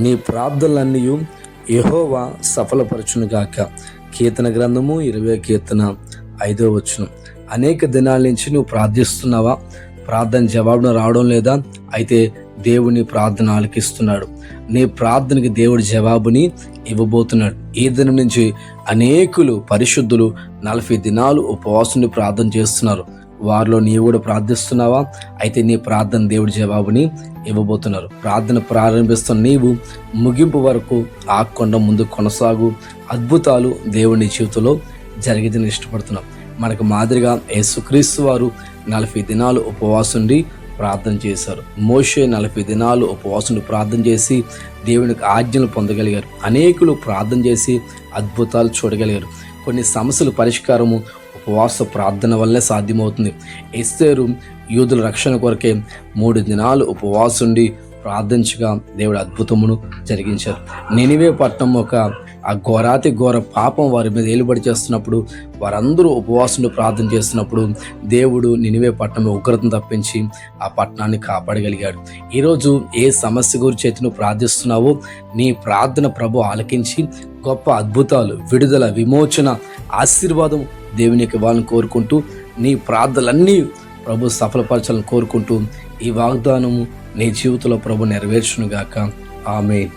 నీ ప్రార్థనలన్నీ యెహోవా సఫలపరచునుగాక. కీర్తన గ్రంథము 20 కీర్తన 5వ వచనం. అనేక దినాల నుంచి నువ్వు ప్రార్థిస్తున్నావా? ప్రార్థన జవాబును రావడం లేదా? అయితే దేవుని ప్రార్థన ఆలకిస్తున్నాడు. నీ ప్రార్థనకి దేవుడి జవాబుని ఇవ్వబోతున్నాడు. ఈ దినం నుంచి అనేకులు పరిశుద్ధులు 40 దినాలు ఉపవాసం ప్రార్థన చేస్తున్నారు. వారిలో నీవు కూడా ప్రార్థిస్తున్నావా? అయితే నీ ప్రార్థన దేవుడి జవాబుని ఇవ్వబోతున్నారు. ప్రార్థన ప్రారంభిస్తున్న నీవు ముగింపు వరకు ఆగకుండా ముందు కొనసాగు. అద్భుతాలు దేవుని జీవితంలో జరిగేదని ఇష్టపడుతున్నాం. మనకు మాదిరిగా యేసుక్రీస్తు వారు 40 దినాలు ఉపవాసం ప్రార్థన చేశారు. మోషే 40 దినాలు ఉపవాసం ప్రార్థన చేసి దేవునికి ఆజ్ఞలు పొందగలిగారు. అనేకులు ప్రార్థన చేసి అద్భుతాలు చూడగలిగారు. కొన్ని సమస్యల పరిష్కారము ఉపవాస ప్రార్థన వల్లే సాధ్యమవుతుంది. ఎస్తేరు యూదుల రక్షణ కొరకే 3 దినాలు ఉపవాసం ప్రార్థించగా దేవుడు అద్భుతమును జరిగించారు. నినివే పట్టణం ఆ ఘోరాతి ఘోర పాపం వారి మీద ఏలుబడి చేస్తున్నప్పుడు వారందరూ ఉపవాసం ప్రార్థన చేస్తున్నప్పుడు దేవుడు నినివే పట్టణం ఉగ్రతను తప్పించి ఆ పట్టణాన్ని కాపాడగలిగాడు. ఈరోజు ఏ సమస్య గురించి అయితే నువ్వు ప్రార్థిస్తున్నావో నీ ప్రార్థన ప్రభు ఆలకించి గొప్ప అద్భుతాలు, విడుదల, విమోచన, ఆశీర్వాదం దేవునికి ఇవ్వాలని కోరుకుంటూ నీ ప్రార్థనలన్నీ ప్రభు సఫలపరచాలని కోరుకుంటూ ఈ వాగ్దానము నీ జీవితంలో ప్రభు నెరవేర్చునుగాక. ఆమేన్.